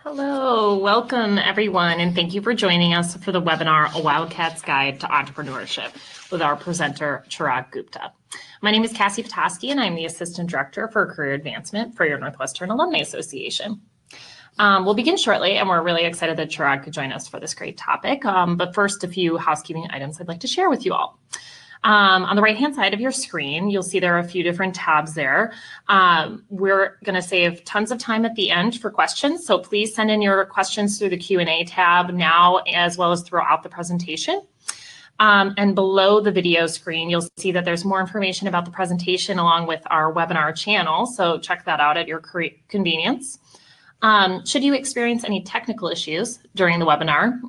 Hello, welcome everyone, and thank you for joining us for the webinar, A Wildcat's Guide to Entrepreneurship, with our presenter, Chirag Gupta. My name is Cassie Petoskey, and I'm the Assistant Director for Career Advancement for your Northwestern Alumni Association. We'll begin shortly, and we're really excited that Chirag could join us for this great topic. But first, a few housekeeping items I'd like to share with you all. On the right-hand side of your screen, you'll see there are a few different tabs there. We're going to save tons of time at the end for questions, so please send in your questions through the Q&A tab now as well as throughout the presentation. And below the video screen, you'll see that there's more information about the presentation along with our webinar channel, so check that out at your convenience. Should you experience any technical issues during the webinar,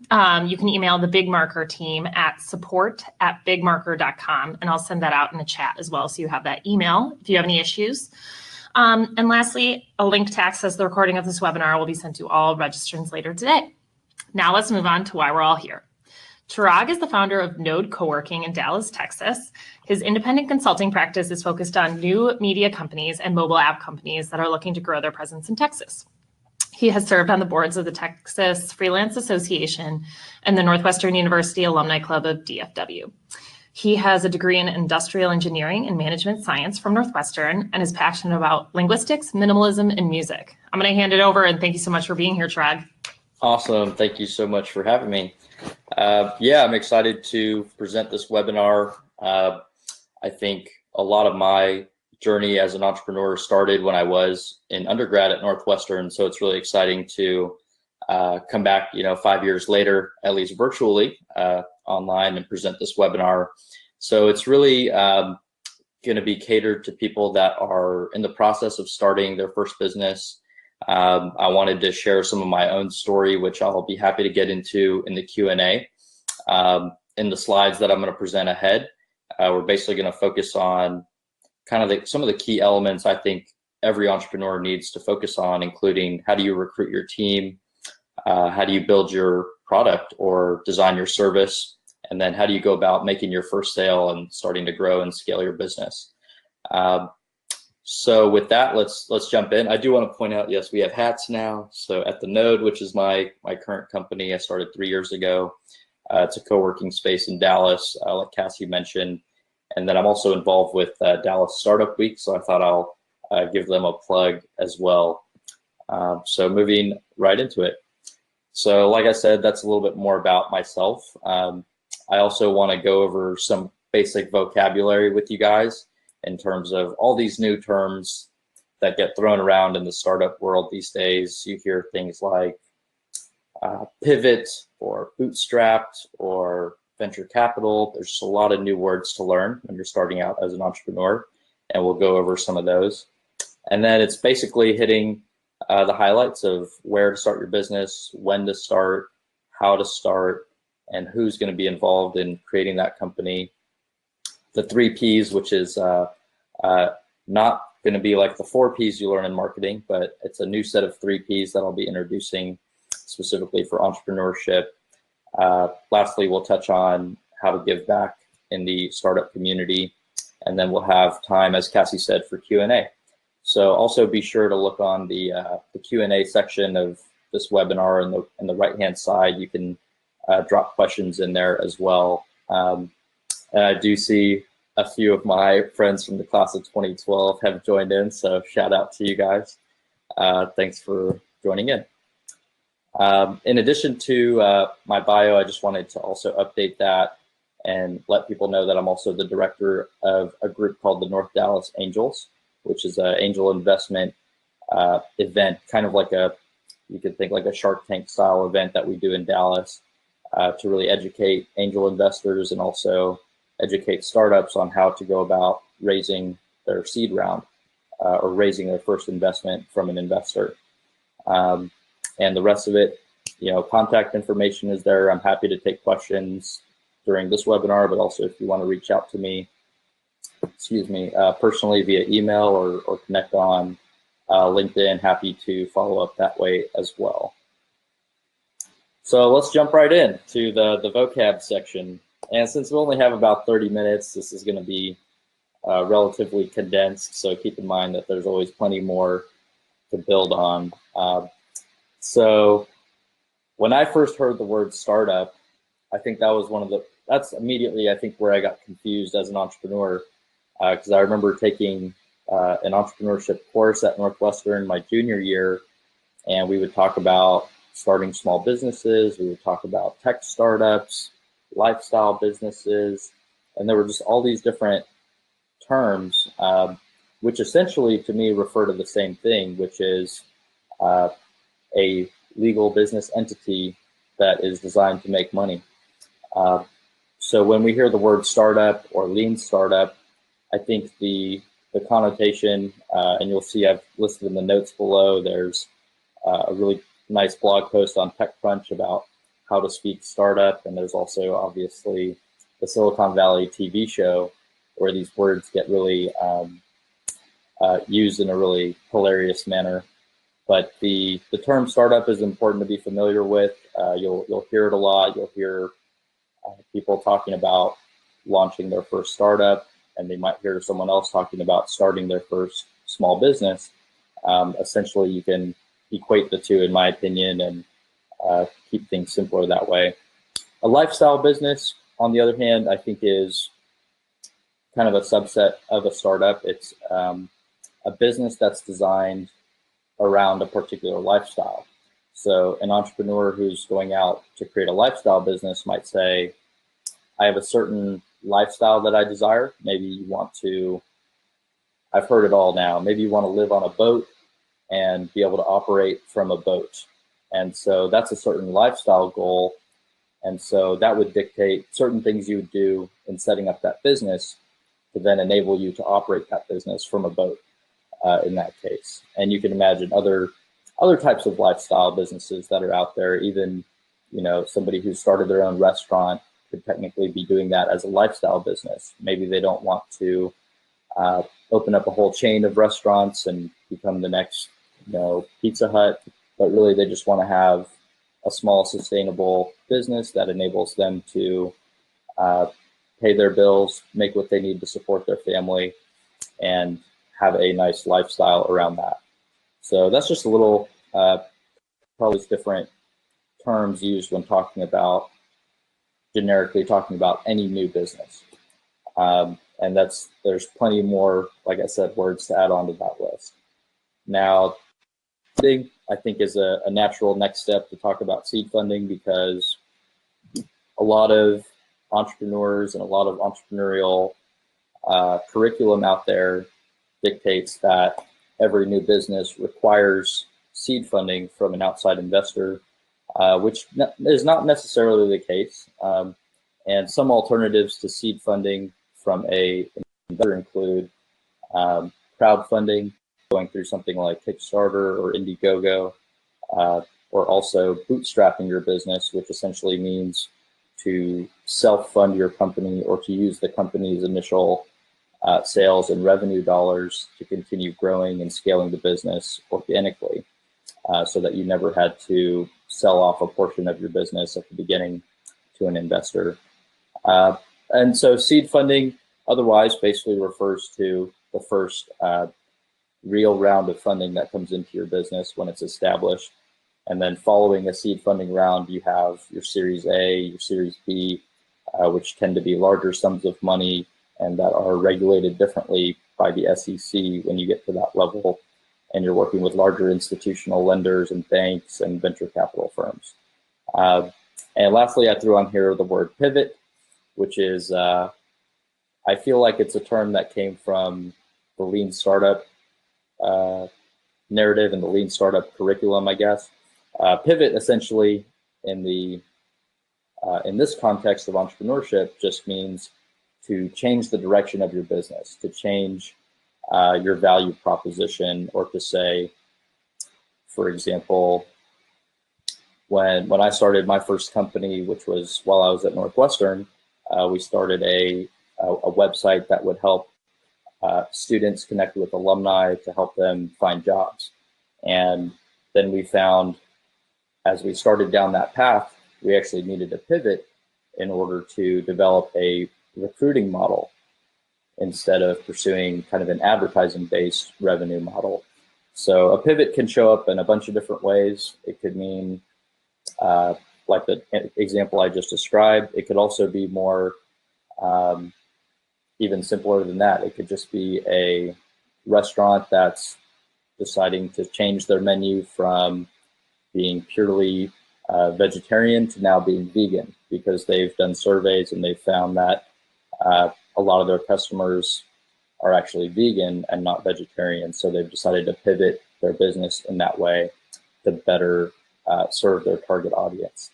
you can email the Big Marker team at support@bigmarker.com, and I'll send that out in the chat as well, so you have that email if you have any issues. And lastly, a link to access the recording of this webinar will be sent to all registrants later today. Now let's move on to why we're all here. Chirag is the founder of Node Co-working in Dallas, Texas. His independent consulting practice is focused on new media companies and mobile app companies that are looking to grow their presence in Texas. He has served on the boards of the Texas Freelance Association and the Northwestern University Alumni Club of DFW. He has a degree in industrial engineering and management science from Northwestern and is passionate about linguistics, minimalism, and music. I'm going to hand it over, and thank you so much for being here, Chirag. Awesome. Thank you so much for having me. Yeah, I'm excited to present this webinar. I think a lot of my journey as an entrepreneur started when I was in undergrad at Northwestern, so it's really exciting to come back, 5 years later, at least virtually, online and present this webinar. So it's really going to be catered to people that are in the process of starting their first business. I wanted to share some of my own story, which I'll be happy to get into in the Q&A. In the slides that I'm going to present ahead, we're basically going to focus on kind of some of the key elements I think every entrepreneur needs to focus on, including how do you recruit your team, how do you build your product or design your service, and then how do you go about making your first sale and starting to grow and scale your business. So with that, let's jump in. I do want to point out, yes, we have hats now. So at the Node, which is my current company, I started 3 years ago. It's a co-working space in Dallas, like Cassie mentioned. And then I'm also involved with Dallas Startup Week, so I thought I'll give them a plug as well. So moving right into it. So like I said, that's a little bit more about myself. I also want to go over some basic vocabulary with you guys in terms of all these new terms that get thrown around in the startup world these days. You hear things like pivot or bootstrapped or venture capital. There's just a lot of new words to learn when you're starting out as an entrepreneur, and we'll go over some of those. And then it's basically hitting the highlights of where to start your business, when to start, how to start, and who's going to be involved in creating that company. The 3 Ps, which is not going to be like the 4 Ps you learn in marketing, but it's a new set of 3 Ps that I'll be introducing specifically for entrepreneurship. Lastly, we'll touch on how to give back in the startup community, and then we'll have time, as Cassie said, for Q&A. So also be sure to look on the Q&A section of this webinar in the right-hand side. You can drop questions in there as well. And I do see a few of my friends from the class of 2012 have joined in, so shout out to you guys. Thanks for joining in. In addition to my bio, I just wanted to also update that and let people know that I'm also the director of a group called the North Dallas Angels, which is an angel investment event, kind of like you could think like a Shark Tank style event that we do in Dallas to really educate angel investors and also educate startups on how to go about raising their seed round or raising their first investment from an investor. And the rest of it, contact information is there. I'm happy to take questions during this webinar, but also if you want to reach out to me, personally via email or connect on LinkedIn, happy to follow up that way as well. So let's jump right in to the vocab section. And since we only have about 30 minutes, this is going to be relatively condensed. So keep in mind that there's always plenty more to build on. So when I first heard the word startup, I think that was that's immediately, I think, where I got confused as an entrepreneur, because I remember taking an entrepreneurship course at Northwestern my junior year, and we would talk about starting small businesses, we would talk about tech startups, lifestyle businesses, and there were just all these different terms, which essentially to me refer to the same thing, which is a legal business entity that is designed to make money. So when we hear the word startup or lean startup, I think the connotation, and you'll see I've listed in the notes below, there's a really nice blog post on TechCrunch about how to speak startup, and there's also obviously the Silicon Valley TV show where these words get really used in a really hilarious manner. But the term startup is important to be familiar with. You'll hear it a lot. You'll hear people talking about launching their first startup, and they might hear someone else talking about starting their first small business. Essentially, you can equate the two, in my opinion, and keep things simpler that way. A lifestyle business, on the other hand, I think is kind of a subset of a startup. It's a business that's designed around a particular lifestyle. So an entrepreneur who's going out to create a lifestyle business might say, I have a certain lifestyle that I desire. Maybe you want to, I've heard it all now, maybe you want to live on a boat and be able to operate from a boat. And so that's a certain lifestyle goal. And so that would dictate certain things you would do in setting up that business to then enable you to operate that business from a boat in that case. And you can imagine other types of lifestyle businesses that are out there. Even, somebody who started their own restaurant could technically be doing that as a lifestyle business. Maybe they don't want to open up a whole chain of restaurants and become the next, Pizza Hut, but really they just want to have a small sustainable business that enables them to pay their bills, make what they need to support their family, and have a nice lifestyle around that. So that's just a little, probably different terms used when generically talking about any new business. And there's plenty more, like I said, words to add on to that list. Now, I think is a natural next step to talk about seed funding, because a lot of entrepreneurs and a lot of entrepreneurial curriculum out there dictates that every new business requires seed funding from an outside investor, which is not necessarily the case. And some alternatives to seed funding from an investor include crowdfunding, going through something like Kickstarter or Indiegogo, or also bootstrapping your business, which essentially means to self-fund your company or to use the company's initial sales and revenue dollars to continue growing and scaling the business organically, so that you never had to sell off a portion of your business at the beginning to an investor. And so seed funding otherwise basically refers to the first real round of funding that comes into your business when it's established. And then following a seed funding round, you have your Series A, your Series B, which tend to be larger sums of money and that are regulated differently by the SEC when you get to that level, and you're working with larger institutional lenders and banks and venture capital firms. And lastly, I threw on here the word pivot, which is, I feel like it's a term that came from the lean startup narrative and the lean startup curriculum, I guess. Pivot essentially in this context of entrepreneurship just means to change the direction of your business, to change your value proposition, or to say, for example, when I started my first company, which was while I was at Northwestern, we started a website that would help students connect with alumni to help them find jobs. And then we found, as we started down that path, we actually needed to pivot in order to develop a recruiting model instead of pursuing kind of an advertising-based revenue model. So a pivot can show up in a bunch of different ways. It could mean, like the example I just described, it could also be more even simpler than that. It could just be a restaurant that's deciding to change their menu from being purely vegetarian to now being vegan, because they've done surveys and they've found that a lot of their customers are actually vegan and not vegetarian. So they've decided to pivot their business in that way to better serve their target audience.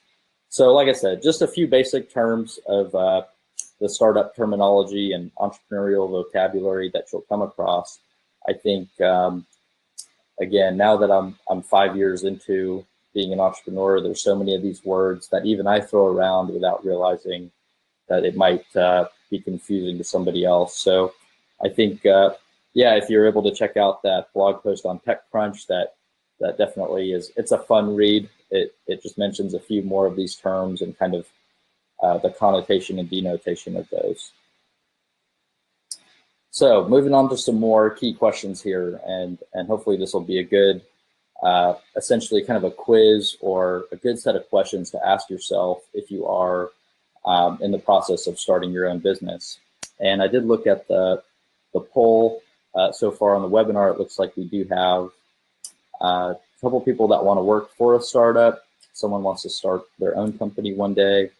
So like I said, just a few basic terms of the startup terminology and entrepreneurial vocabulary that you'll come across. I think, again, now that I'm 5 years into being an entrepreneur, there's so many of these words that even I throw around without realizing that it might be confusing to somebody else. So I think, yeah, if you're able to check out that blog post on TechCrunch, that definitely is, it's a fun read. It just mentions a few more of these terms and kind of the connotation and denotation of those. So moving on to some more key questions here, and hopefully this will be a good, essentially kind of a quiz or a good set of questions to ask yourself if you are in the process of starting your own business. And I did look at the poll so far on the webinar. It looks like we do have a couple people that want to work for a startup. Someone wants to start their own company one day.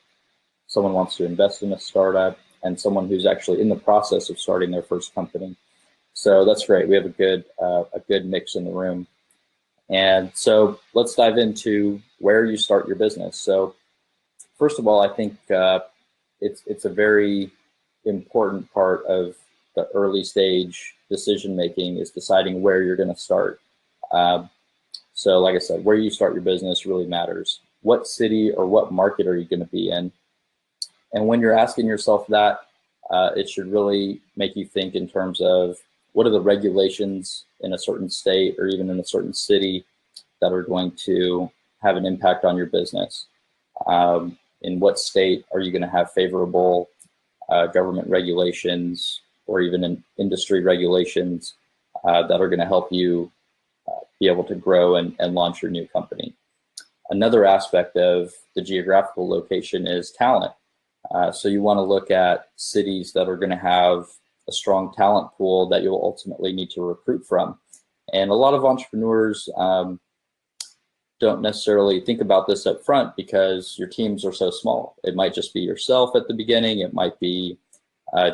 Someone wants to invest in a startup, and someone who's actually in the process of starting their first company. So that's great. We have a good mix in the room. And so let's dive into where you start your business. So first of all, I think it's a very important part of the early stage decision making is deciding where you're going to start. So like I said, where you start your business really matters. What city or what market are you going to be in? And when you're asking yourself that, it should really make you think in terms of what are the regulations in a certain state or even in a certain city that are going to have an impact on your business. In what state are you going to have favorable government regulations or even in industry regulations that are going to help you be able to grow and launch your new company? Another aspect of the geographical location is talent. So you want to look at cities that are going to have a strong talent pool that you'll ultimately need to recruit from. And a lot of entrepreneurs don't necessarily think about this up front because your teams are so small. It might just be yourself at the beginning. It might be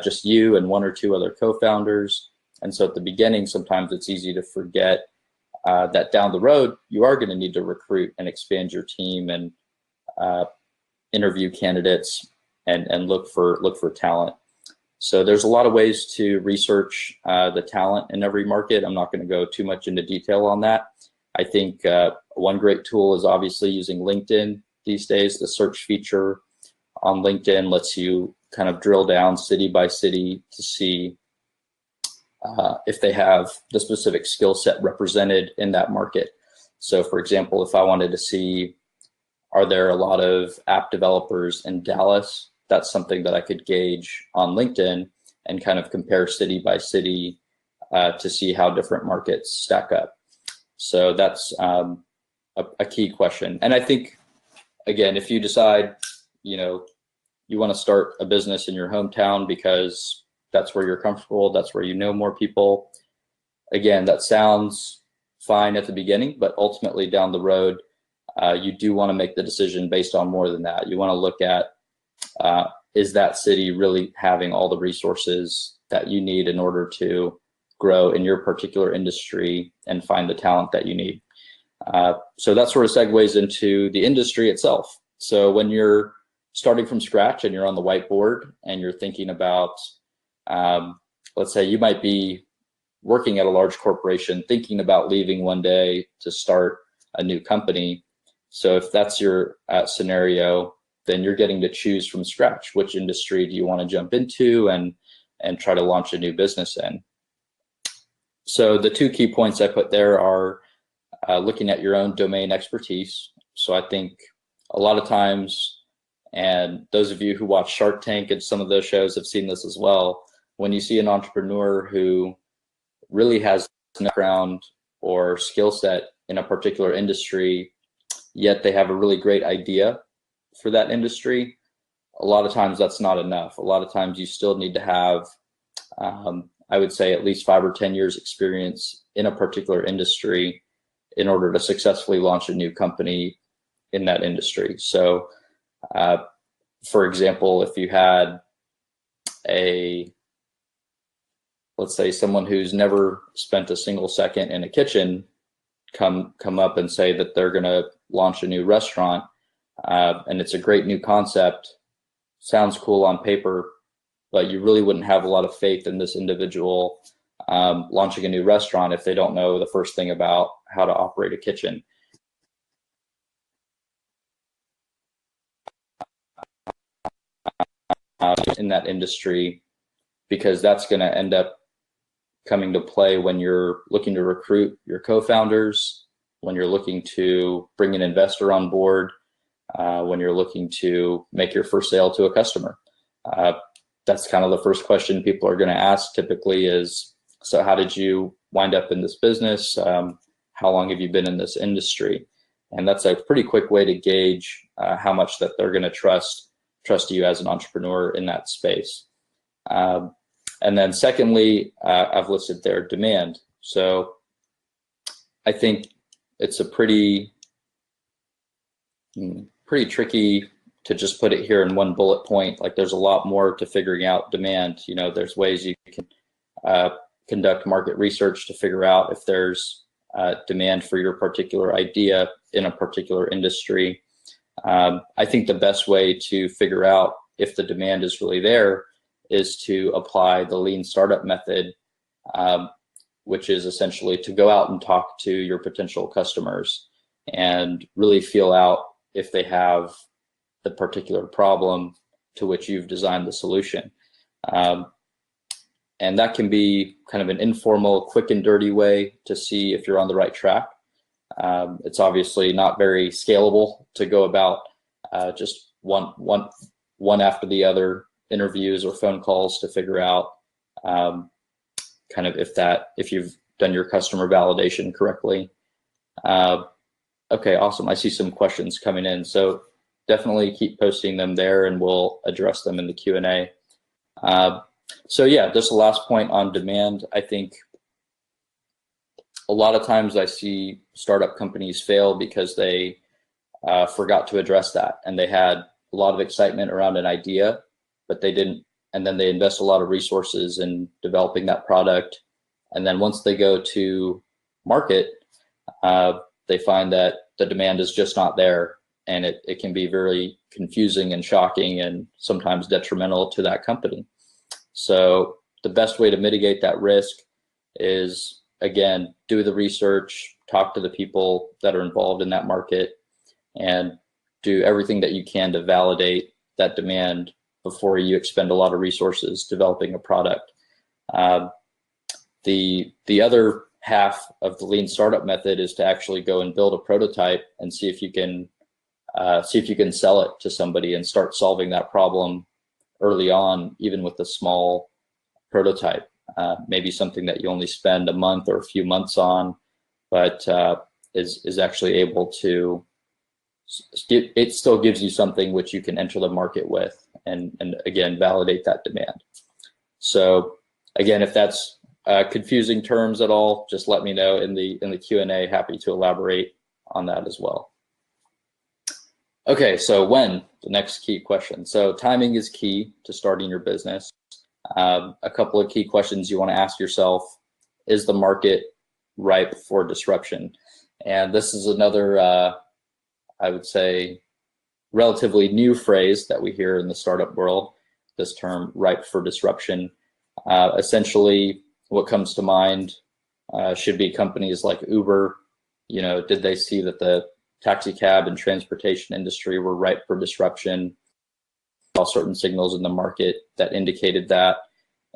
just you and one or two other co-founders. And so at the beginning, sometimes it's easy to forget that down the road, you are going to need to recruit and expand your team and interview candidates and look for talent. So there's a lot of ways to research the talent in every market. I'm not going to go too much into detail on that. I think one great tool is obviously using LinkedIn these days. The search feature on LinkedIn lets you kind of drill down city by city to see if they have the specific skill set represented in that market. So for example, if I wanted to see, are there a lot of app developers in Dallas? That's something that I could gauge on LinkedIn and kind of compare city by city to see how different markets stack up. So that's a key question. And I think, again, if you decide, you want to start a business in your hometown because that's where you're comfortable, that's where you know more people, again, that sounds fine at the beginning, but ultimately down the road, you do want to make the decision based on more than that. You want to look at, is that city really having all the resources that you need in order to grow in your particular industry and find the talent that you need? So that sort of segues into the industry itself. So when you're starting from scratch and you're on the whiteboard and you're thinking about, let's say you might be working at a large corporation, thinking about leaving one day to start a new company. So if that's your scenario, then you're getting to choose from scratch. Which industry do you want to jump into and try to launch a new business in? So the two key points I put there are looking at your own domain expertise. So I think a lot of times, and those of you who watch Shark Tank and some of those shows have seen this as well, when you see an entrepreneur who really has background or skill set in a particular industry, yet they have a really great idea for that industry, a lot of times that's not enough. A lot of times you still need to have, I would say, at least 5 or 10 years experience in a particular industry in order to successfully launch a new company in that industry. So, for example, if you had let's say someone who's never spent a single second in a kitchen come up and say that they're going to launch a new restaurant, and it's a great new concept, sounds cool on paper, but you really wouldn't have a lot of faith in this individual launching a new restaurant if they don't know the first thing about how to operate a kitchen. In that industry, because that's going to end up coming to play when you're looking to recruit your co-founders, when you're looking to bring an investor on board, when you're looking to make your first sale to a customer. That's kind of the first question people are going to ask typically is, so how did you wind up in this business? How long have you been in this industry? And that's a pretty quick way to gauge how much that they're going to trust you as an entrepreneur in that space. And then secondly, I've listed there demand. So I think it's a pretty tricky to just put it here in one bullet point. Like there's a lot more to figuring out demand. You know, there's ways you can conduct market research to figure out if there's demand for your particular idea in a particular industry. I think the best way to figure out if the demand is really there is to apply the lean startup method, which is essentially to go out and talk to your potential customers and really feel out if they have the particular problem to which you've designed the solution. And that can be kind of an informal, quick and dirty way to see if you're on the right track. It's obviously not very scalable to go about just one after the other interviews or phone calls to figure out kind of if you've done your customer validation correctly. Okay, awesome. I see some questions coming in, so definitely keep posting them there and we'll address them in the Q&A. So yeah, just the last point on demand. I think a lot of times I see startup companies fail because they forgot to address that, and they had a lot of excitement around an idea, but they didn't, and then they invest a lot of resources in developing that product. And then once they go to market, they find that the demand is just not there, and it can be very confusing and shocking and sometimes detrimental to that company. So the best way to mitigate that risk is, again, do the research, talk to the people that are involved in that market, and do everything that you can to validate that demand before you expend a lot of resources developing a product. The other half of the lean startup method is to actually go and build a prototype and see if you can sell it to somebody and start solving that problem early on, even with a small prototype. Maybe something that you only spend a month or a few months on, but is actually able to, it still gives you something which you can enter the market with and again, validate that demand. So again, if that's confusing terms at all, just let me know in the Q&A. Happy to elaborate on that as well. Okay, so when, the next key question. So timing is key to starting your business. A couple of key questions you want to ask yourself: is the market ripe for disruption? And this is another, I would say, relatively new phrase that we hear in the startup world, this term ripe for disruption. Essentially, what comes to mind should be companies like Uber. You know, did they see that the taxi cab and transportation industry were ripe for disruption? Saw certain signals in the market that indicated that,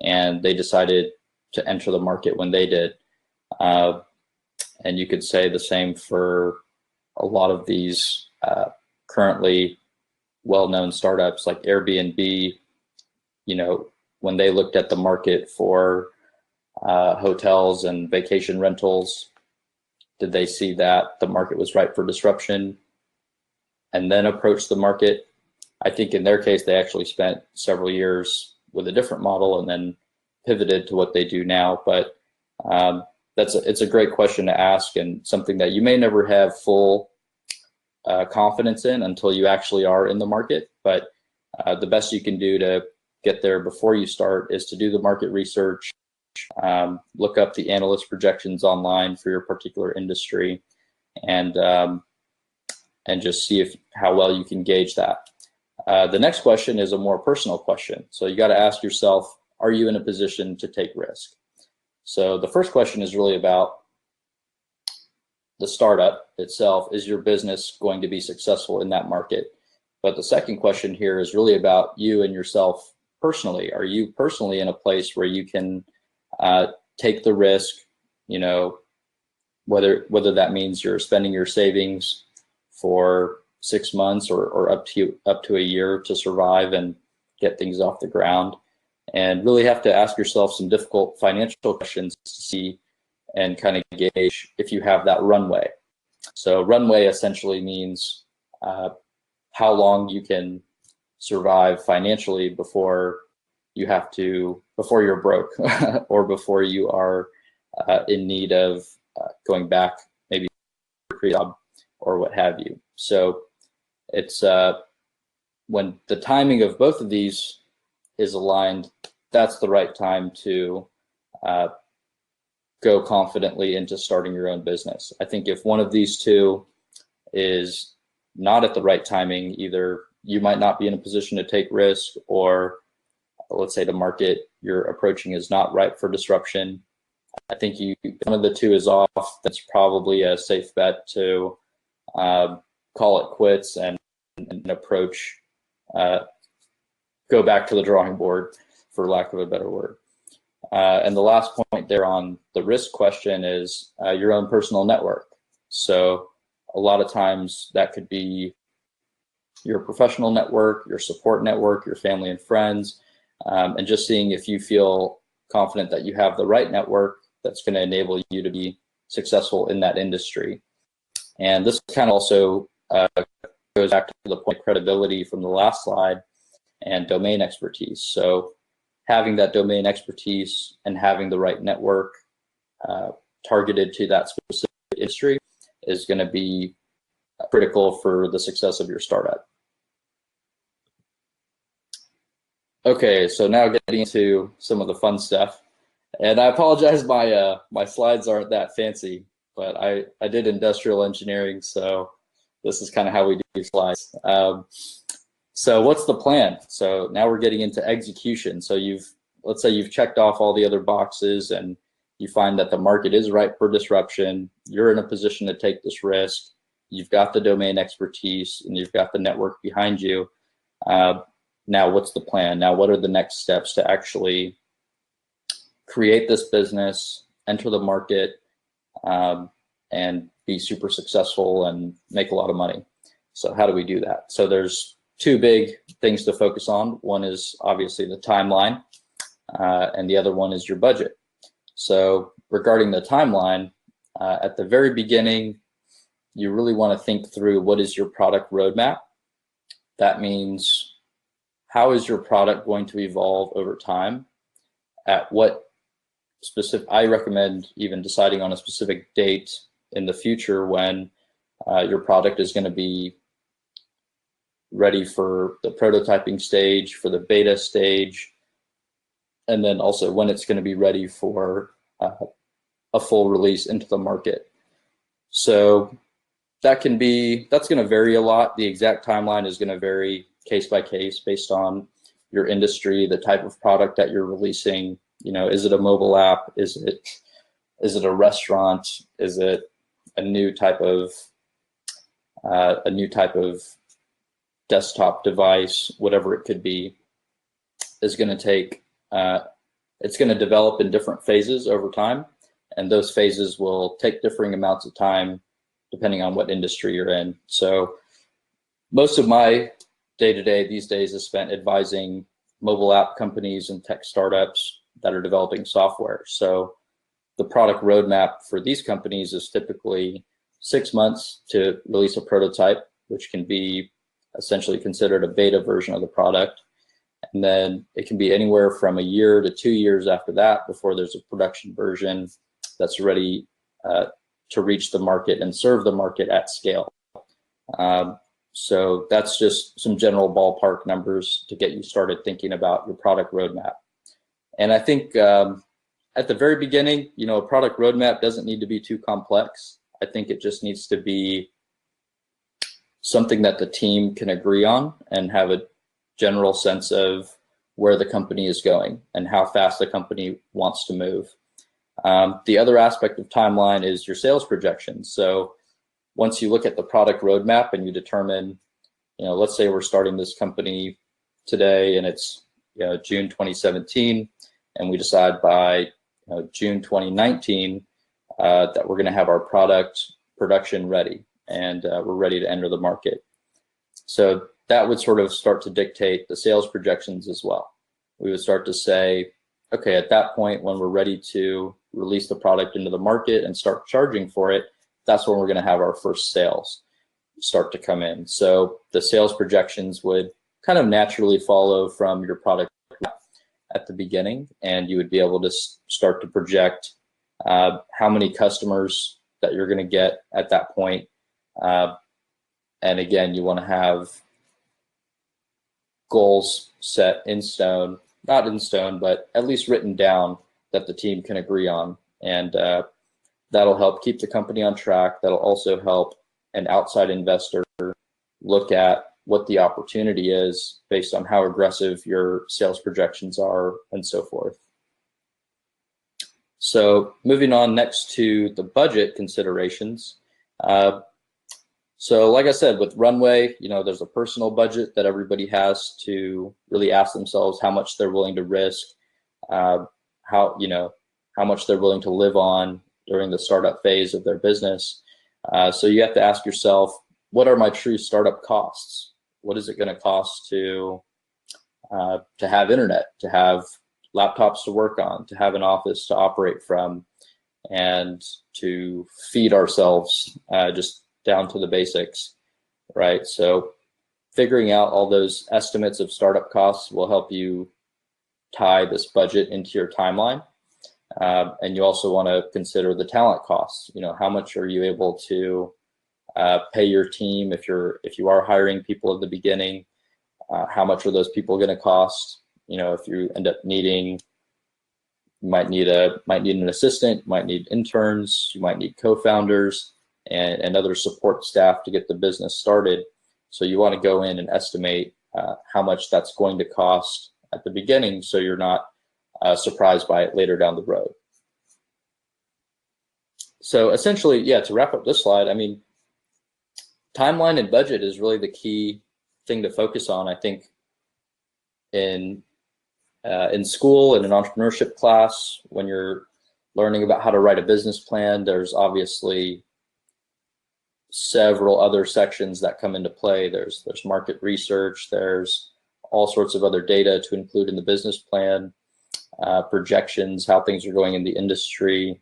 and they decided to enter the market when they did. And you could say the same for a lot of these currently well-known startups like Airbnb. You know, when they looked at the market for hotels and vacation rentals, Did they see that the market was ripe for disruption and then approach the market? I think in their case, they actually spent several years with a different model and then pivoted to what they do now. But it's a great question to ask, and something that you may never have full confidence in until you actually are in the market. But the best you can do to get there before you start is to do the market research, look up the analyst projections online for your particular industry, and just see how well you can gauge that. The next question is a more personal question. So you got to ask yourself, are you in a position to take risk? So the first question is really about the startup itself. Is your business going to be successful in that market? But the second question here is really about you and yourself personally. Are you personally in a place where you can take the risk, whether that means you're spending your savings for 6 months or up to a year to survive and get things off the ground, and really have to ask yourself some difficult financial questions to see and kind of gauge if you have that runway. So runway essentially means how long you can survive financially before you're broke or before you are in need of going back maybe to your job or what have you. So it's when the timing of both of these is aligned, that's the right time to go confidently into starting your own business. I think if one of these two is not at the right timing, either you might not be in a position to take risk, or let's say the market you're approaching is not ripe for disruption. I think one of the two is off. That's probably a safe bet to call it quits and approach, go back to the drawing board, for lack of a better word. And the last point there on the risk question is your own personal network. So a lot of times that could be your professional network, your support network, your family and friends, and just seeing if you feel confident that you have the right network that's going to enable you to be successful in that industry. And this kind of also goes back to the point of credibility from the last slide and domain expertise. So having that domain expertise and having the right network targeted to that specific industry is going to be critical for the success of your startup. Okay, so now getting into some of the fun stuff. And I apologize, my slides aren't that fancy, but I did industrial engineering, so this is kind of how we do slides. So what's the plan? So now we're getting into execution. So let's say you've checked off all the other boxes and you find that the market is ripe for disruption. You're in a position to take this risk. You've got the domain expertise and you've got the network behind you. Now what's the plan? Now what are the next steps to actually create this business, enter the market, and be super successful and make a lot of money? So how do we do that? So there's two big things to focus on. One is obviously the timeline, and the other one is your budget. So regarding the timeline, at the very beginning, you really want to think through what is your product roadmap. That means, how is your product going to evolve over time? At what specific, I recommend even deciding on a specific date in the future when your product is going to be ready for the prototyping stage, for the beta stage, and then also when it's going to be ready for a full release into the market. So that's going to vary a lot. The exact timeline is going to vary case by case based on your industry, the type of product that you're releasing. Is it a mobile app? Is it a restaurant? Is it a new type of desktop device? Whatever it could be, is going to take. It's going to develop in different phases over time, and those phases will take differing amounts of time depending on what industry you're in. So most of my day-to-day these days is spent advising mobile app companies and tech startups that are developing software. So the product roadmap for these companies is typically 6 months to release a prototype, which can be essentially considered a beta version of the product. And then it can be anywhere from a year to 2 years after that before there's a production version that's ready to reach the market and serve the market at scale. So that's just some general ballpark numbers to get you started thinking about your product roadmap. And I think at the very beginning, a product roadmap doesn't need to be too complex. I think it just needs to be something that the team can agree on and have a general sense of where the company is going and how fast the company wants to move. The other aspect of timeline is your sales projections. So once you look at the product roadmap and you determine, let's say we're starting this company today and it's June 2017, and we decide by June 2019 that we're going to have our product production ready and we're ready to enter the market. So that would sort of start to dictate the sales projections as well. We would start to say, okay, at that point when we're ready to release the product into the market and start charging for it, that's when we're going to have our first sales start to come in. So the sales projections would kind of naturally follow from your product at the beginning, and you would be able to start to project how many customers that you're going to get at that point. And again, you want to have goals set in stone, not in stone, but at least written down that the team can agree on. And that'll help keep the company on track. That'll also help an outside investor look at what the opportunity is based on how aggressive your sales projections are and so forth. So moving on next to the budget considerations. So like I said, with Runway, there's a personal budget that everybody has to really ask themselves how much they're willing to risk, how much they're willing to live on during the startup phase of their business. So you have to ask yourself, what are my true startup costs? What is it going to cost to have internet, to have laptops to work on, to have an office to operate from, and to feed ourselves just down to the basics, right? So figuring out all those estimates of startup costs will help you tie this budget into your timeline. And you also want to consider the talent costs. How much are you able to pay your team if you are hiring people at the beginning? How much are those people going to cost? If you end up needing, you might need an assistant, you might need interns, you might need co-founders and other support staff to get the business started. So you want to go in and estimate how much that's going to cost at the beginning, so you're not surprised by it later down the road. So essentially, to wrap up this slide, timeline and budget is really the key thing to focus on. I think in school, in an entrepreneurship class, when you're learning about how to write a business plan, there's obviously several other sections that come into play. There's market research, there's all sorts of other data to include in the business plan, projections, how things are going in the industry,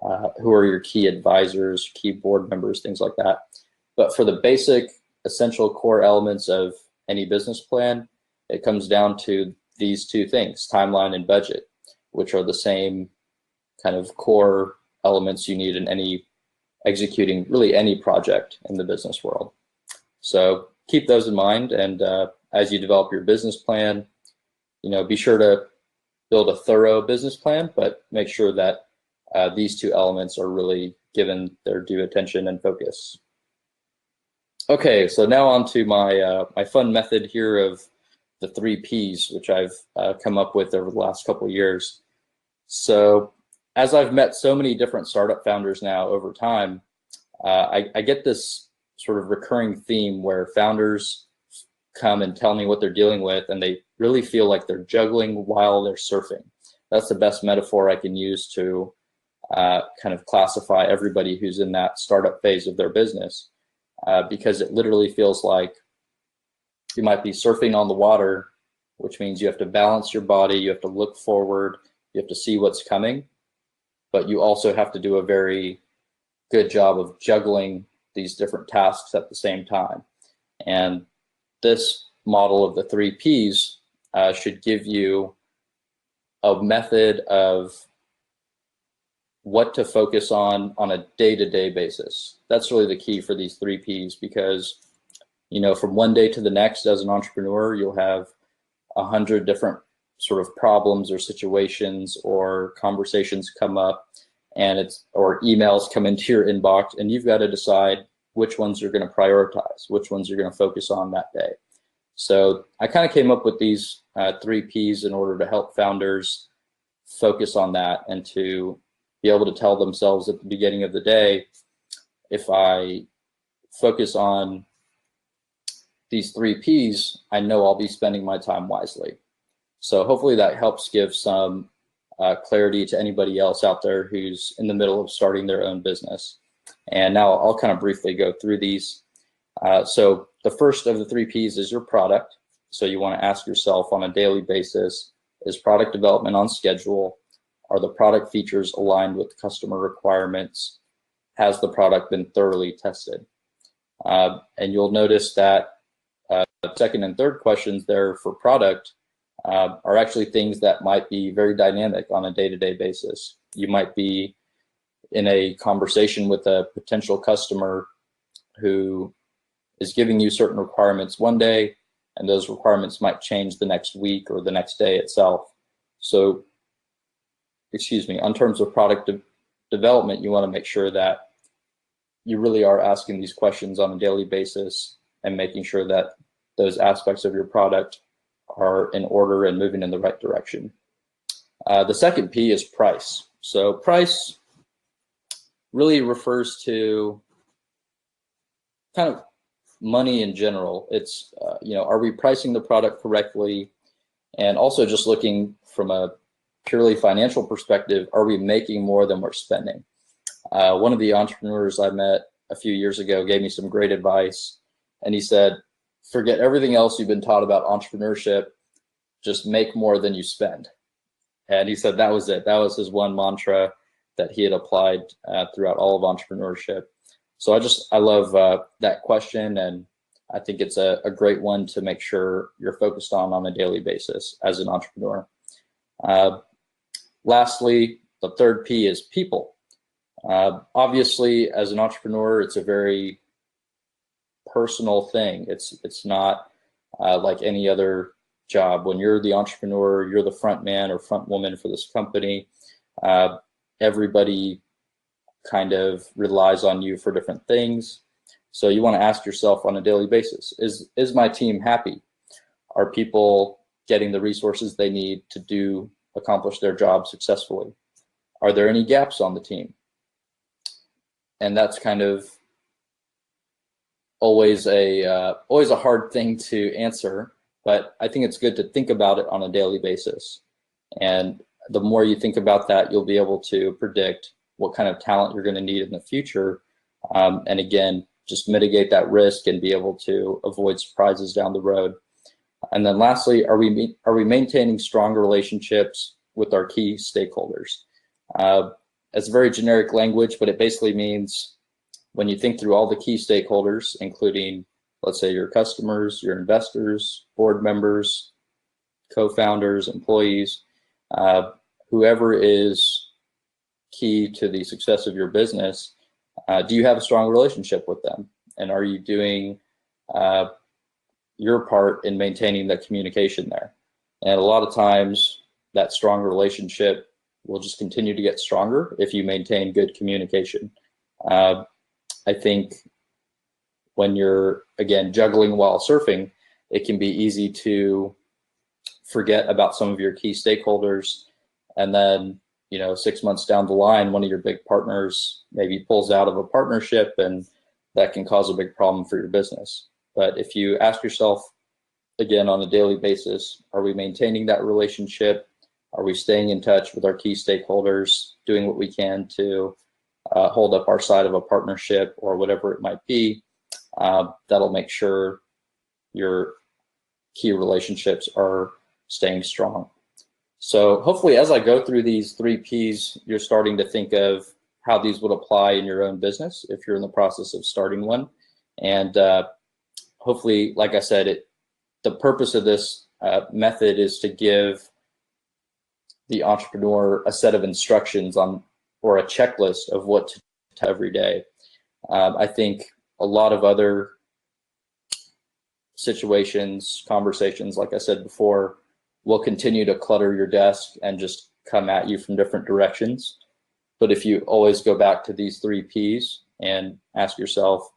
who are your key advisors, key board members, things like that. But for the basic, essential core elements of any business plan, it comes down to these two things, timeline and budget, which are the same kind of core elements you need in executing really any project in the business world. So keep those in mind, and as you develop your business plan, be sure to build a thorough business plan, but make sure that these two elements are really given their due attention and focus. Okay, so now on to my fun method here of the 3 Ps, which I've come up with over the last couple of years. So as I've met so many different startup founders now over time, I get this sort of recurring theme where founders come and tell me what they're dealing with, and they really feel like they're juggling while they're surfing. That's the best metaphor I can use to kind of classify everybody who's in that startup phase of their business, because it literally feels like you might be surfing on the water, which means you have to balance your body, you have to look forward, you have to see what's coming, but you also have to do a very good job of juggling these different tasks at the same time. And this model of the 3 Ps should give you a method of what to focus on a day-to-day basis. That's really the key for these 3 Ps, because from one day to the next as an entrepreneur, you'll have 100 different sort of problems or situations or conversations come up, or emails come into your inbox, and you've got to decide which ones you're going to prioritize, which ones you're going to focus on that day. So I kind of came up with these 3 Ps in order to help founders focus on that, and to be able to tell themselves at the beginning of the day, if I focus on these 3 Ps, I know I'll be spending my time wisely. So hopefully that helps give some clarity to anybody else out there who's in the middle of starting their own business. And now I'll kind of briefly go through these. So the first of the 3 Ps is your product. So you want to ask yourself on a daily basis, is product development on schedule? Are the product features aligned with customer requirements? Has the product been thoroughly tested? And you'll notice that second and third questions there for product are actually things that might be very dynamic on a day-to-day basis. You might be in a conversation with a potential customer who is giving you certain requirements one day, and those requirements might change the next week or the next day itself. So, in terms of product development, you want to make sure that you really are asking these questions on a daily basis and making sure that those aspects of your product are in order and moving in the right direction. The second P is price. So price really refers to kind of money in general. It's, are we pricing the product correctly? And also just looking from a purely financial perspective, are we making more than we're spending? One of the entrepreneurs I met a few years ago gave me some great advice, and he said, forget everything else you've been taught about entrepreneurship, just make more than you spend. And he said that was it. That was his one mantra that he had applied throughout all of entrepreneurship. So I love that question, and I think it's a great one to make sure you're focused on a daily basis as an entrepreneur. Lastly, the third P is people. Obviously, as an entrepreneur, it's a very personal thing. It's not like any other job. When you're the entrepreneur, you're the front man or front woman for this company. Everybody kind of relies on you for different things. So you want to ask yourself on a daily basis, is my team happy? Are people getting the resources they need to accomplish their job successfully? Are there any gaps on the team? And that's kind of always a hard thing to answer, but I think it's good to think about it on a daily basis. And the more you think about that, you'll be able to predict what kind of talent you're going to need in the future. And again, just mitigate that risk and be able to avoid surprises down the road. And then lastly, are we maintaining strong relationships with our key stakeholders? It's a very generic language, but it basically means when you think through all the key stakeholders, including, let's say, your customers, your investors, board members, co-founders, employees, whoever is key to the success of your business, do you have a strong relationship with them? And are you doing your part in maintaining the communication there? And a lot of times that strong relationship will just continue to get stronger if you maintain good communication. I think when you're, again, juggling while surfing, it can be easy to forget about some of your key stakeholders. And then, 6 months down the line, one of your big partners maybe pulls out of a partnership, and that can cause a big problem for your business. But if you ask yourself, again, on a daily basis, are we maintaining that relationship? Are we staying in touch with our key stakeholders, doing what we can to hold up our side of a partnership or whatever it might be? That'll make sure your key relationships are staying strong. So hopefully as I go through these 3 Ps, you're starting to think of how these would apply in your own business if you're in the process of starting one. And hopefully, like I said, the purpose of this method is to give the entrepreneur a set of instructions on, or a checklist of what to do every day. I think a lot of other situations, conversations, like I said before, will continue to clutter your desk and just come at you from different directions. But if you always go back to these 3 Ps and ask yourself,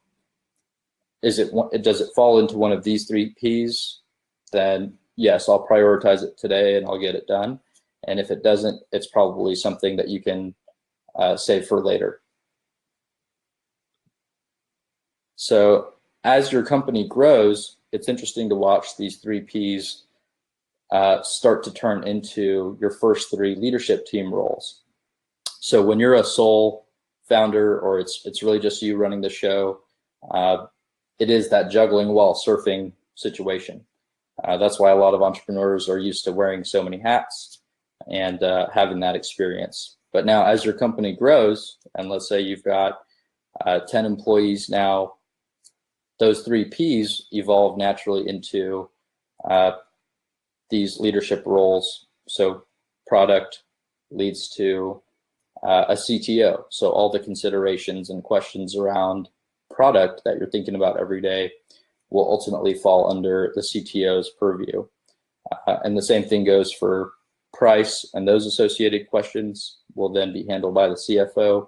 does it fall into one of these 3 Ps? Then yes, I'll prioritize it today and I'll get it done. And if it doesn't, it's probably something that you can save for later. So as your company grows, it's interesting to watch these 3 Ps start to turn into your first 3 leadership team roles. So when you're a sole founder, or it's really just you running the show, it is that juggling while surfing situation. That's why a lot of entrepreneurs are used to wearing so many hats and having that experience. But now as your company grows, and let's say you've got 10 employees now, those 3 Ps evolve naturally into these leadership roles. So product leads to a CTO. So all the considerations and questions around product that you're thinking about every day will ultimately fall under the CTO's purview. And the same thing goes for price, and those associated questions will then be handled by the CFO,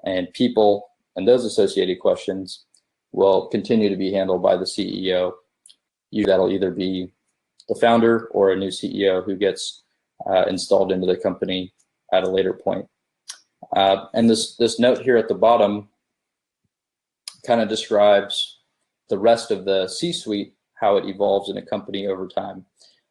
and people and those associated questions will continue to be handled by the CEO. That'll either be the founder or a new CEO who gets installed into the company at a later point. And this note here at the bottom kind of describes the rest of the C-suite, how it evolves in a company over time.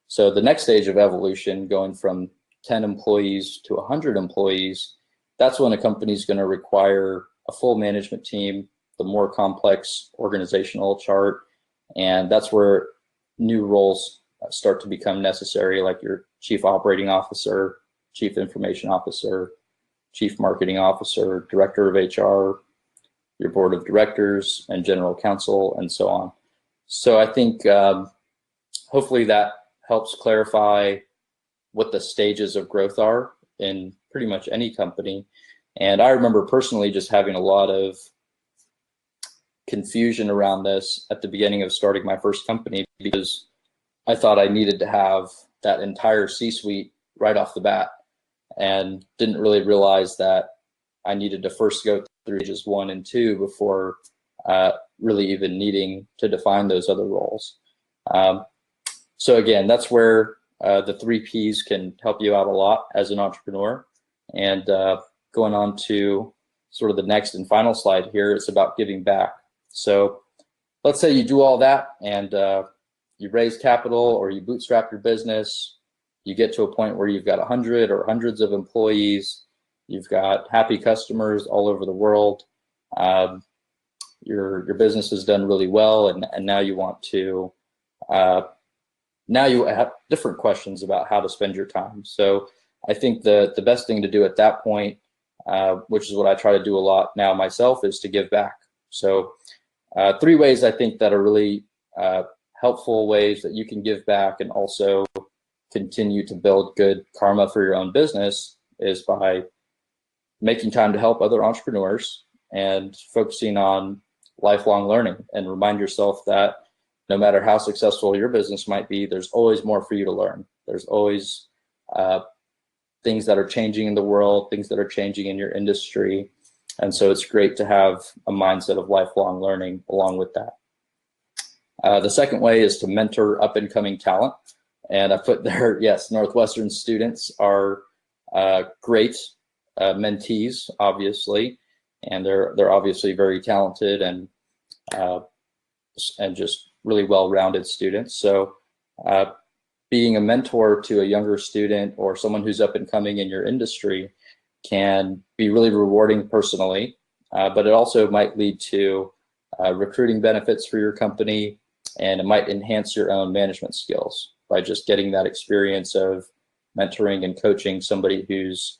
So the next stage of evolution, going from 10 employees to 100 employees, that's when a company is going to require a full management team, the more complex organizational chart, and that's where new roles start to become necessary, like your chief operating officer, chief information officer, chief marketing officer, director of HR, your board of directors, and general counsel, and so on. So I think hopefully that helps clarify what the stages of growth are in pretty much any company. And I remember personally just having a lot of confusion around this at the beginning of starting my first company, because I thought I needed to have that entire C-suite right off the bat, and didn't really realize that I needed to first go through stages 1 and 2 before really even needing to define those other roles. So again, that's where the 3 Ps can help you out a lot as an entrepreneur. And going on to sort of the next and final slide here, it's about giving back. So let's say you do all that and you raise capital or you bootstrap your business, you get to a point where you've got 100 or hundreds of employees, you've got happy customers all over the world, your business has done really well, and now you want to, now you have different questions about how to spend your time. So I think the best thing to do at that point, which is what I try to do a lot now myself, is to give back. So 3 ways I think that are really helpful ways that you can give back and also continue to build good karma for your own business is by making time to help other entrepreneurs and focusing on lifelong learning, and remind yourself that no matter how successful your business might be, there's always more for you to learn. There's always things that are changing in the world, things that are changing in your industry. And so it's great to have a mindset of lifelong learning along with that. The second way is to mentor up and coming talent. And I put there, yes, Northwestern students are great mentees, obviously, and they're obviously very talented and just really well-rounded students. So being a mentor to a younger student or someone who's up and coming in your industry can be really rewarding personally, but it also might lead to recruiting benefits for your company, and it might enhance your own management skills by just getting that experience of mentoring and coaching somebody who's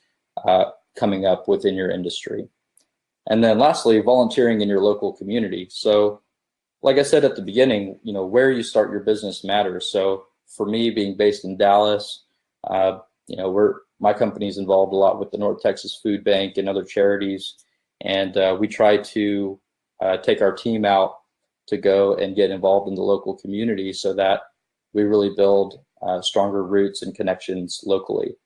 coming up within your industry. And then lastly, volunteering in your local community. So like I said at the beginning, where you start your business matters. So for me, being based in Dallas, my company's involved a lot with the North Texas Food Bank and other charities. And we try to take our team out to go and get involved in the local community so that we really build stronger roots and connections locally.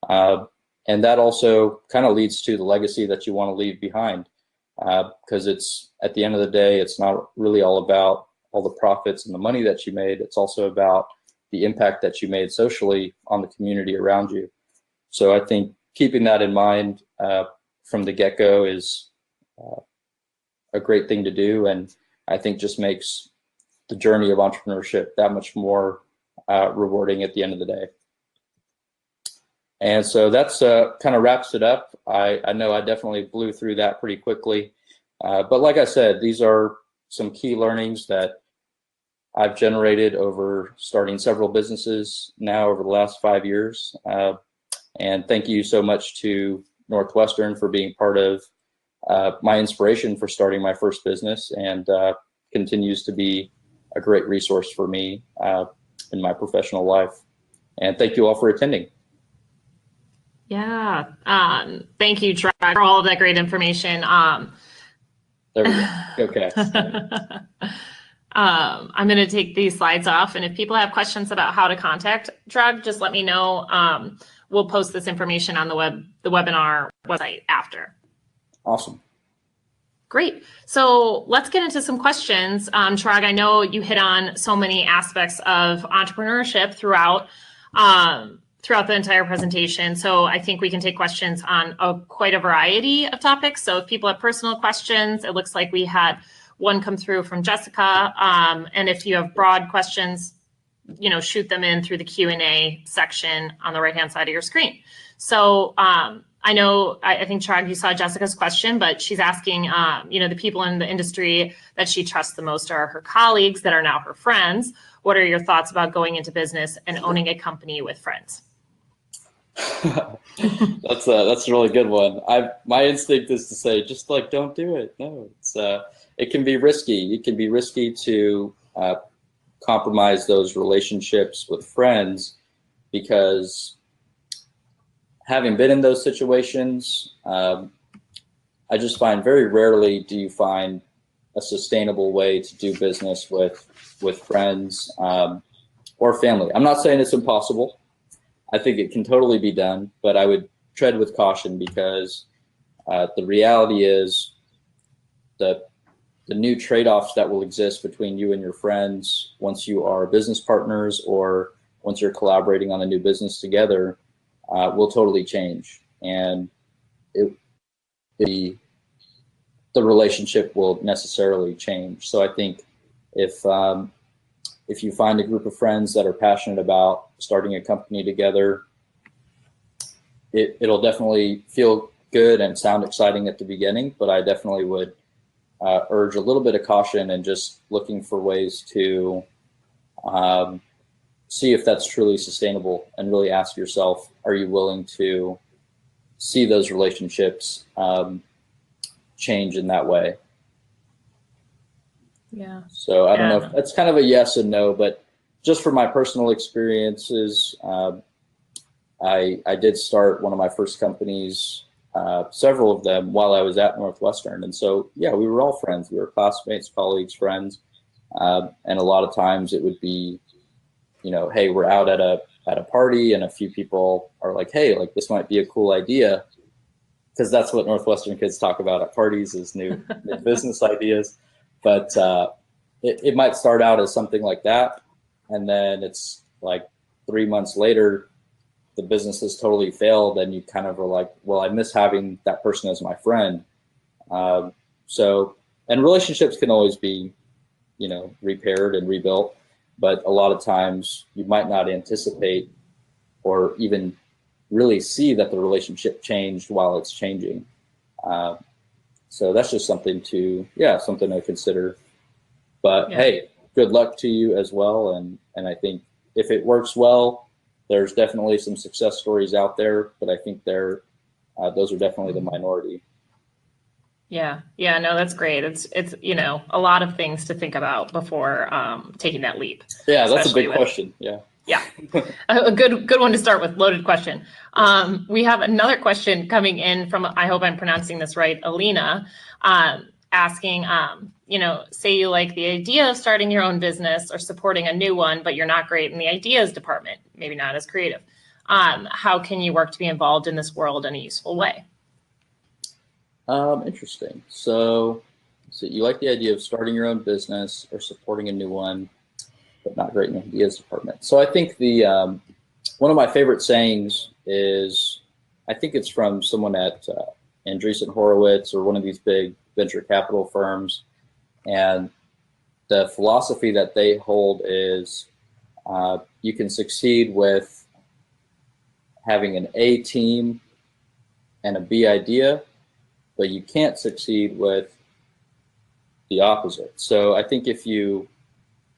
And that also kind of leads to the legacy that you want to leave behind, because it's, at the end of the day, it's not really all about all the profits and the money that you made. It's also about the impact that you made socially on the community around you. So I think keeping that in mind from the get-go is a great thing to do, and I think just makes the journey of entrepreneurship that much more rewarding at the end of the day. And so that's kind of wraps it up. I know I definitely blew through that pretty quickly. But like I said, these are some key learnings that I've generated over starting several businesses now over the last 5 years. And thank you so much to Northwestern for being part of my inspiration for starting my first business, and continues to be a great resource for me in my professional life. And thank you all for attending. Yeah. Thank you, Chirag, for all of that great information. There we go. Okay. I'm going to take these slides off, and if people have questions about how to contact Chirag, just let me know. We'll post this information on the webinar website after. Awesome. Great. So let's get into some questions. Chirag, I know you hit on so many aspects of entrepreneurship throughout the entire presentation. So I think we can take questions on quite a variety of topics. So if people have personal questions, it looks like we had one come through from Jessica. And if you have broad questions, shoot them in through the Q&A section on the right-hand side of your screen. So I think, Chirag, you saw Jessica's question, but she's asking, the people in the industry that she trusts the most are her colleagues that are now her friends. What are your thoughts about going into business and owning a company with friends? That's a really good one. My instinct is to say, just don't do it. No, it can be risky. It can be risky to compromise those relationships with friends, because having been in those situations, I just find very rarely do you find a sustainable way to do business with friends or family. I'm not saying it's impossible. I think it can totally be done, but I would tread with caution, because the reality is the new trade-offs that will exist between you and your friends once you are business partners or once you're collaborating on a new business together will totally change, and the relationship will necessarily change. So I think if you find a group of friends that are passionate about starting a company together, it'll definitely feel good and sound exciting at the beginning, but I definitely would urge a little bit of caution and just looking for ways to see if that's truly sustainable, and really ask yourself, are you willing to see those relationships change in that way? Yeah. So I don't know if that's kind of a yes and no, but just from my personal experiences, I did start one of my first companies, several of them, while I was at Northwestern. And so, yeah, we were all friends. We were classmates, colleagues, friends. And a lot of times it would be, hey, we're out at a party and a few people are like, hey, this might be a cool idea. Because that's what Northwestern kids talk about at parties, is new business ideas. But it might start out as something like that, and then it's 3 months later, the business has totally failed, and you kind of are like, well, I miss having that person as my friend. And relationships can always be, repaired and rebuilt, but a lot of times you might not anticipate or even really see that the relationship changed while it's changing. So that's just something to consider. But hey, good luck to you as well. And I think if it works well, There's definitely some success stories out there, but I think those are definitely the minority. Yeah. Yeah. No, that's great. It's, a lot of things to think about before taking that leap. Yeah, that's a big question. Yeah. Yeah. A good one to start with. Loaded question. We have another question coming in from, I hope I'm pronouncing this right, Alina, asking, say you like the idea of starting your own business or supporting a new one, but you're not great in the ideas department, maybe not as creative. How can you work to be involved in this world in a useful way? Interesting. So you like the idea of starting your own business or supporting a new one, but not great in the ideas department. So I think one of my favorite sayings is, I think it's from someone at Andreessen Horowitz or one of these big venture capital firms. And the philosophy that they hold is you can succeed with having an A team and a B idea, but you can't succeed with the opposite. So I think if you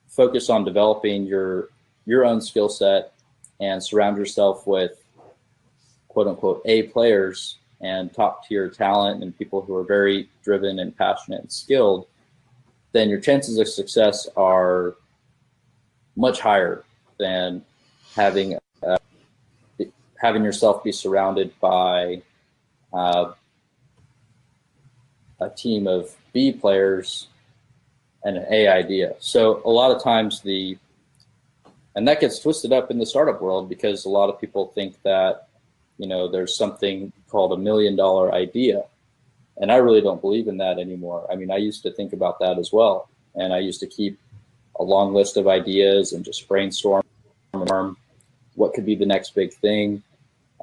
focus on developing your own skill set and surround yourself with quote unquote A players and top tier talent and people who are very driven and passionate and skilled, then your chances of success are much higher than having yourself be surrounded by a team of B players and an A idea. So a lot of times and that gets twisted up in the startup world because a lot of people think that, there's something called $1 million idea. And I really don't believe in that anymore. I mean, I used to think about that as well. And I used to keep a long list of ideas and just brainstorm what could be the next big thing.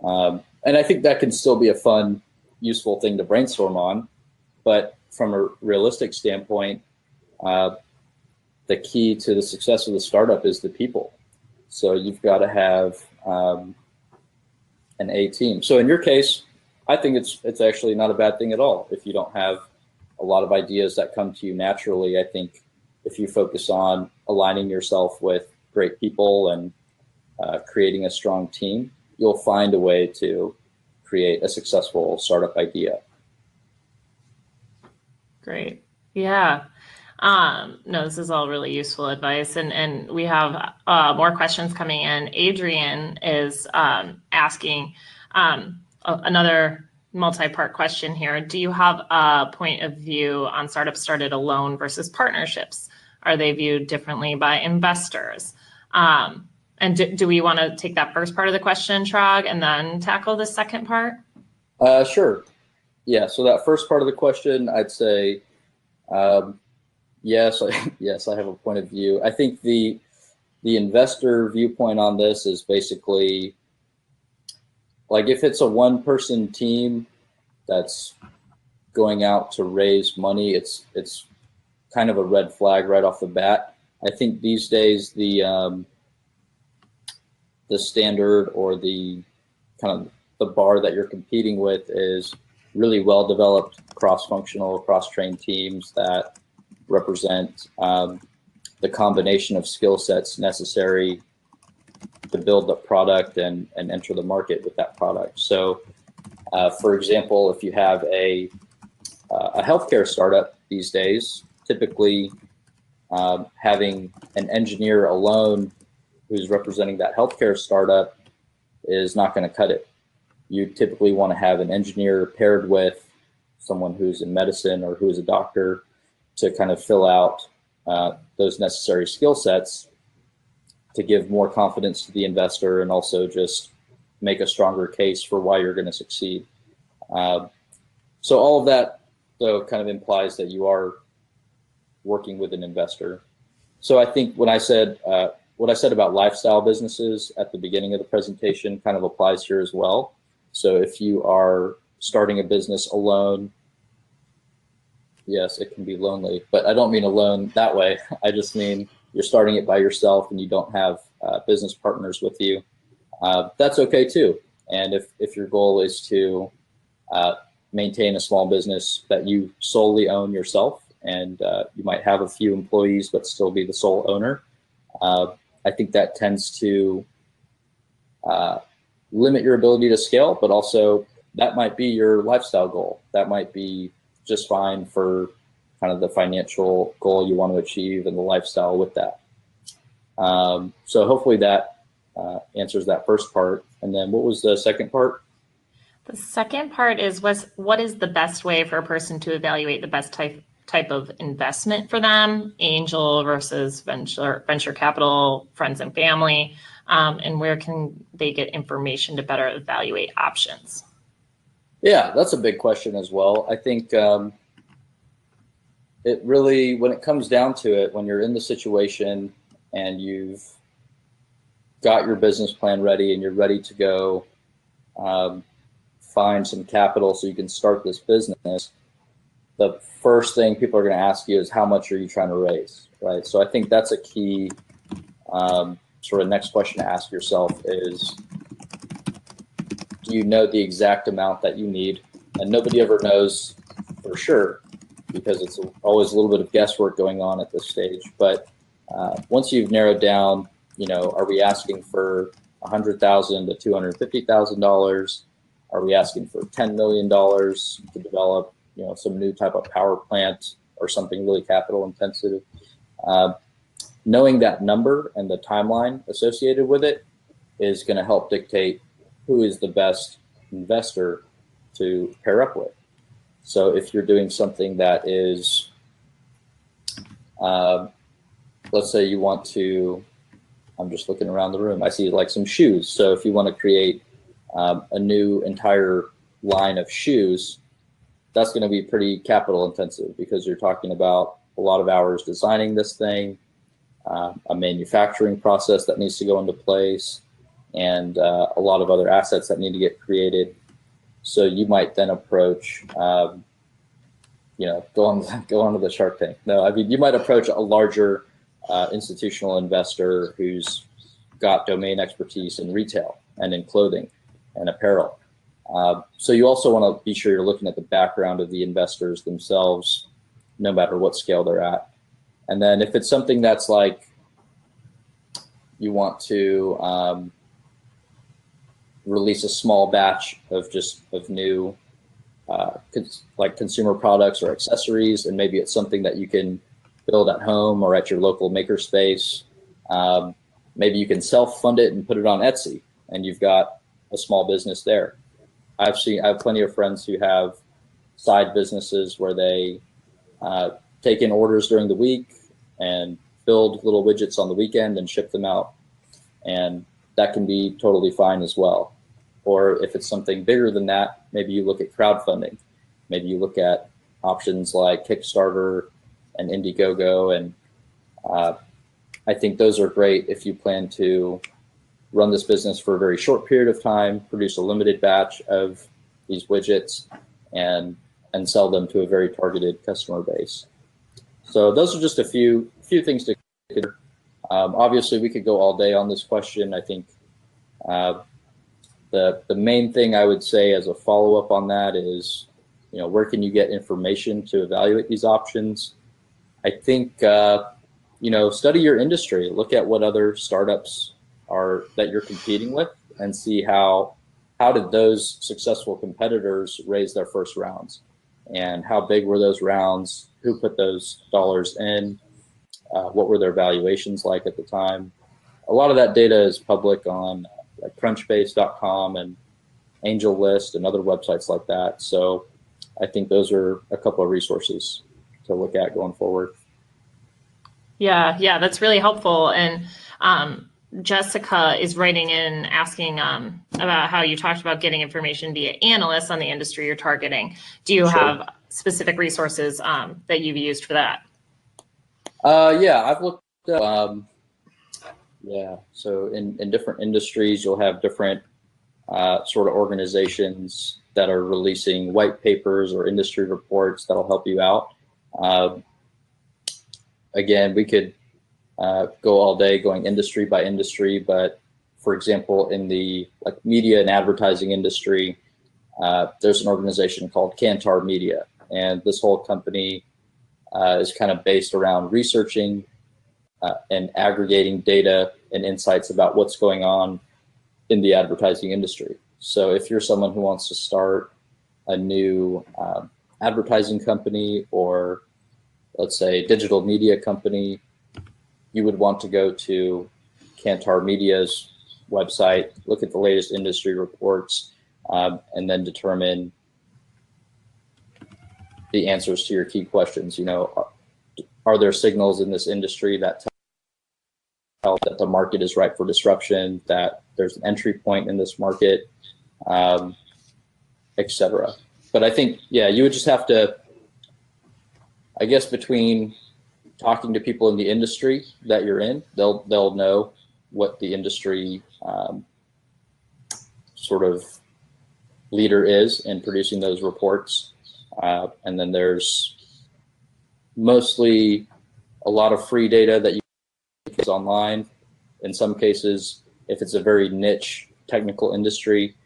And I think that can still be a fun, useful thing to brainstorm on. But from a realistic standpoint, the key to the success of the startup is the people. So you've got to have an A team. So in your case, I think it's actually not a bad thing at all if you don't have a lot of ideas that come to you naturally. I think if you focus on aligning yourself with great people and creating a strong team, you'll find a way to create a successful startup idea. Great. Yeah. No, this is all really useful advice. And we have more questions coming in. Adrian is asking another multi-part question here. Do you have a point of view on startups started alone versus partnerships? Are they viewed differently by investors? And do we want to take that first part of the question, Chirag, and then tackle the second part? Sure. Yeah. So that first part of the question, I'd say, yes, I have a point of view. I think the investor viewpoint on this is basically like if it's a one-person team that's going out to raise money, it's kind of a red flag right off the bat. I think these days the standard or the kind of the bar that you're competing with is really well-developed cross-functional, cross-trained teams that represent the combination of skill sets necessary to build the product and enter the market with that product. So, for example, if you have a healthcare startup these days, typically having an engineer alone who's representing that healthcare startup is not going to cut it. You typically want to have an engineer paired with someone who's in medicine or who is a doctor to kind of fill out those necessary skill sets to give more confidence to the investor and also just make a stronger case for why you're going to succeed. So all of that, though, kind of implies that you are working with an investor. So I think when I said what I said about lifestyle businesses at the beginning of the presentation kind of applies here as well. So if you are starting a business alone, yes, it can be lonely, but I don't mean alone that way. I just mean you're starting it by yourself and you don't have business partners with you. That's okay too. And if your goal is to maintain a small business that you solely own yourself, and you might have a few employees but still be the sole owner, I think that tends to limit your ability to scale, but also that might be your lifestyle goal. That might be just fine for kind of the financial goal you want to achieve and the lifestyle with that. So hopefully that answers that first part. And then what was the second part? The second part is what is the best way for a person to evaluate the best type of investment for them, angel versus venture capital, friends and family, and where can they get information to better evaluate options? Yeah, that's a big question as well. I think it really, when it comes down to it, when you're in the situation and you've got your business plan ready and you're ready to go find some capital so you can start this business, the first thing people are going to ask you is how much are you trying to raise, right? So I think that's a key sort of next question to ask yourself is, do you know the exact amount that you need? And nobody ever knows for sure because it's always a little bit of guesswork going on at this stage. But once you've narrowed down, are we asking for $100,000 to $250,000? Are we asking for $10 million to develop, some new type of power plant or something really capital intensive? Knowing that number and the timeline associated with it is going to help dictate who is the best investor to pair up with. So if you're doing something that is, let's say you want to, I'm just looking around the room, I see like some shoes. So if you want to create a new entire line of shoes, that's going to be pretty capital intensive because you're talking about a lot of hours designing this thing, a manufacturing process that needs to go into place, and a lot of other assets that need to get created. So you might then approach, go on to the Shark Tank. No, I mean, you might approach a larger institutional investor who's got domain expertise in retail and in clothing and apparel. So you also want to be sure you're looking at the background of the investors themselves, no matter what scale they're at. And then if it's something that's like you want to release a small batch of new like consumer products or accessories, and maybe it's something that you can build at home or at your local makerspace. Maybe you can self-fund it and put it on Etsy, and you've got a small business there. I have plenty of friends who have side businesses where they take in orders during the week and build little widgets on the weekend and ship them out. And that can be totally fine as well. Or if it's something bigger than that, maybe you look at crowdfunding. Maybe you look at options like Kickstarter and Indiegogo. And I think those are great if you plan to run this business for a very short period of time, produce a limited batch of these widgets, and sell them to a very targeted customer base. So those are just a few things to consider. Obviously, we could go all day on this question. I think the main thing I would say as a follow-up on that is, where can you get information to evaluate these options? I think, study your industry. Look at what other startups are that you're competing with and see how did those successful competitors raise their first rounds, and how big were those rounds, who put those dollars in, what were their valuations like at the time. A lot of that data is public on like crunchbase.com and AngelList and other websites like that. So I think those are a couple of resources to look at going forward. Yeah, that's really helpful. And Jessica is writing in asking about how you talked about getting information via analysts on the industry you're targeting. Do you have specific resources that you've used for that? Yeah, I've looked at, so in different industries, you'll have different sort of organizations that are releasing white papers or industry reports that'll help you out. Again, we could go all day going industry by industry, but for example, in the media and advertising industry, there's an organization called Kantar Media, and this whole company is kind of based around researching and aggregating data and insights about what's going on in the advertising industry. So if you're someone who wants to start a new advertising company, or let's say digital media company, you would want to go to Kantar Media's website, look at the latest industry reports, and then determine the answers to your key questions. You know, are there signals in this industry that tell that the market is ripe for disruption, that there's an entry point in this market, etc. But I think, yeah, you would just have to, I guess, between talking to people in the industry that you're in, they'll know what the industry sort of leader is in producing those reports. And then there's mostly a lot of free data that you can get online. In some cases, if it's a very niche technical industry,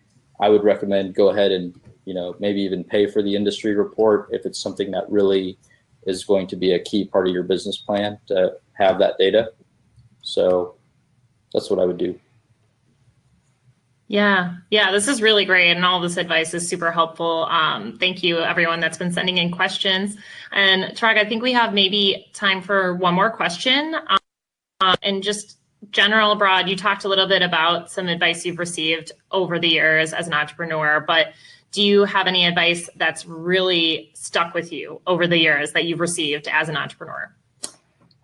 I would recommend go ahead and, you know, maybe even pay for the industry report if it's something that really is going to be a key part of your business plan to have that data. So that's what I would do. Yeah, this is really great, and all this advice is super helpful. Thank you, everyone that's been sending in questions. And Chirag, I think we have maybe time for one more question. And just general broad, you talked a little bit about some advice you've received over the years as an entrepreneur, but do you have any advice that's really stuck with you over the years that you've received as an entrepreneur?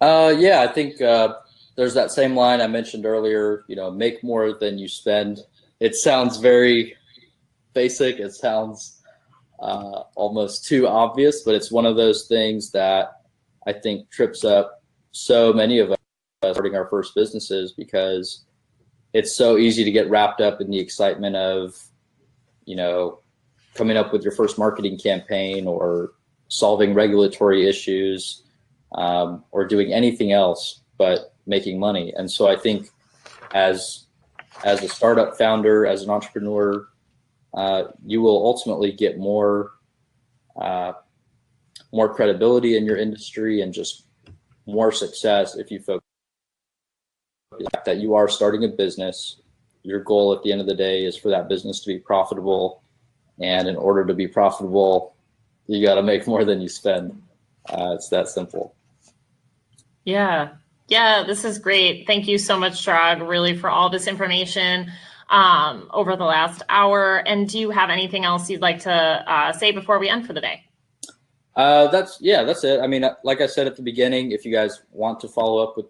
Yeah, I think there's that same line I mentioned earlier, you know, make more than you spend. It sounds very basic. It sounds almost too obvious, but it's one of those things that I think trips up so many of us starting our first businesses, because it's so easy to get wrapped up in the excitement of, you know, coming up with your first marketing campaign, or solving regulatory issues, or doing anything else but making money. And so I think as a startup founder, as an entrepreneur, you will ultimately get more credibility in your industry and just more success if you focus on the fact that you are starting a business. Your goal at the end of the day is for that business to be profitable, and in order to be profitable, you got to make more than you spend. It's that simple. Yeah, this is great. Thank you so much, Chirag, really, for all this information over the last hour. And do you have anything else you'd like to say before we end for the day? That's it. I mean, like I said at the beginning, if you guys want to follow up with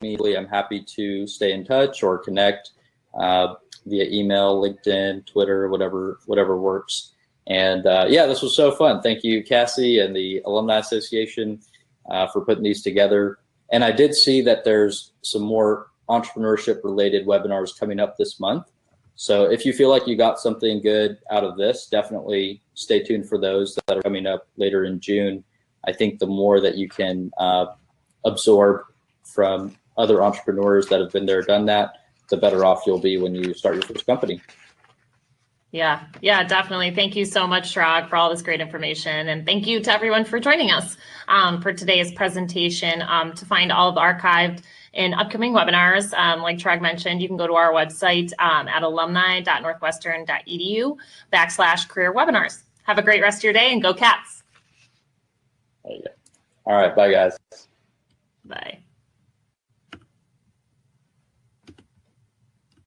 me, I'm happy to stay in touch or connect via email, LinkedIn, Twitter, whatever works. And yeah, this was so fun. Thank you, Cassie, and the Alumni Association for putting these together. And I did see that there's some more entrepreneurship related webinars coming up this month. So if you feel like you got something good out of this, definitely stay tuned for those that are coming up later in June. I think the more that you can absorb from other entrepreneurs that have been there, done that, the better off you'll be when you start your first company. Yeah, definitely. Thank you so much, Chirag, for all this great information. And thank you to everyone for joining us for today's presentation. To find all of the archived and upcoming webinars, like Chirag mentioned, you can go to our website at alumni.northwestern.edu/career webinars. Have a great rest of your day, and go Cats. There you go. All right. Bye, guys. Bye.